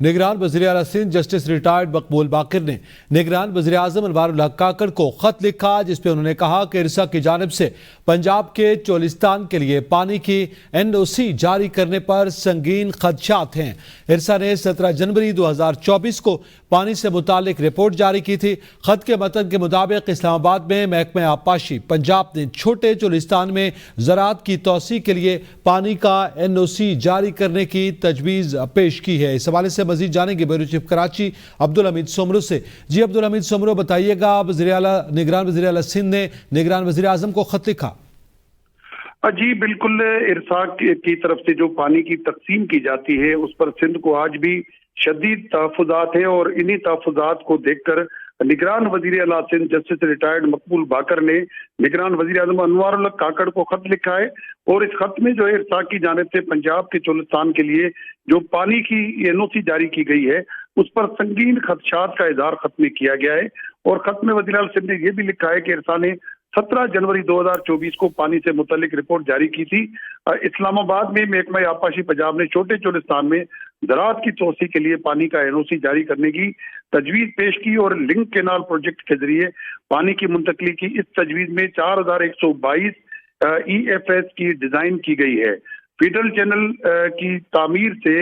निगरान वज़ीर आला सिंध जस्टिस रिटायर्ड मकबूल बाकर ने निगरान वज़ीर आज़म अनवारुल हक काकड़ को खत लिखा, जिसमें उन्होंने कहा कि इरसा की जानिब से पंजाब के चोलिस्तान के लिए पानी की NOC जारी करने पर संगीन खदशात हैं। इरसा ने 17 जनवरी 2024 को पानी से मुतालिक रिपोर्ट जारी की थी। खत के मतन के मुताबिक इस्लामाबाद में महकमा आबपाशी पंजाब ने छोटे चोलिस्तान में ज़राअत की तौसी के लिए पानी का NOC जारी करने की तजवीज़ पेश की है। इस हवाले से मजीद जानेंगे ब्यूरो चीफ कराची अब्दुल हमीद सोमरो से। जी अब्दुल हमीद सोमरो, बताइएगा, निगरान वज़ीर आला सिंध ने निगरान वज़ीर आज़म को खत लिखा। जी बिल्कुल, इरसा की तरफ से जो पानी की तकसीम की जाती है उस पर सिंध को आज भी शदीद तहफ़्फ़ुज़ात है और इन्हीं तहफ़्फ़ुज़ात को देखकर निगरान वज़ीर आला सिंध जस्टिस रिटायर्ड मकबूल बाकर ने निगरान वज़ीर आज़म अनवारुल हक काकड़ को खत लिखा है और इस खत में जो है इरसा की जानिब से पंजाब के चोलिस्तान के लिए जो पानी की NOC जारी की गई है उस पर संगीन खदशात का इज़हार खत में किया गया है। और खत में वज़ीर आला सिंध ने यह भी लिखा है कि इरसा ने 17 जनवरी 2024 को पानी से मुतल्लिक रिपोर्ट जारी की थी। इस्लामाबाद में महकमा आबपाशी पंजाब ने छोटे चोलिस्तान में ज़राअत की तोसी के लिए पानी का NOC जारी करने की तजवीज़ पेश की और लिंक केनाल प्रोजेक्ट के जरिए पानी की मुंतकली की। इस तजवीज़ में 4122 EFS की डिज़ाइन की गई है। फीडर चैनल की तामीर से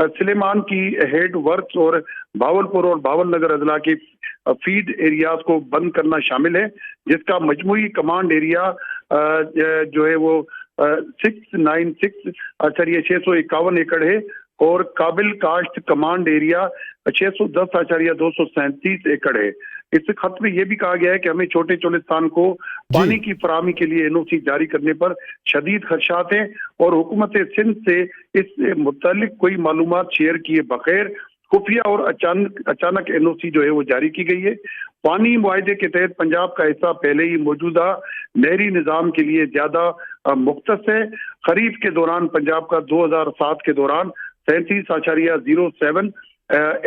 सुलेमान की हेड वर्क्स और भावलपुर और भावलनगर अजला के फीड एरियाज को बंद करना शामिल है, जिसका मजमूई कमांड एरिया जो है वो 696.651 एकड़ है और काबिल काश्त कमांड एरिया 610.237 एकड़ है। इस खत में यह भी कहा गया है कि हमें छोटे चोलिस्तान को पानी की फराहमी के लिए NOC जारी करने पर शदीद खदशात हैं और हुकूमत सिंध से इस मुतालिक कोई मालूमात शेयर किए बगैर खुफिया और अचानक NOC जो है वो जारी की गई है। पानी मुआहदे के तहत पंजाब का हिस्सा पहले ही मौजूदा नहरी निज़ाम के लिए ज्यादा मुख्तस है। खरीफ के दौरान पंजाब का 2007 के दौरान 37.07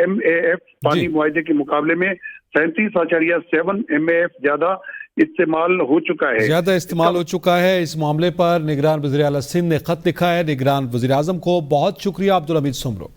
MAF पानी मुआहदे के मुकाबले में 37.7 MAF ज्यादा इस्तेमाल हो चुका है। इस मामले पर निगरान वज़ीर आला सिंध ने खत लिखा है। निगरान वज़ीर आज़म को बहुत शुक्रिया अब्दुल हमीद सोमरो।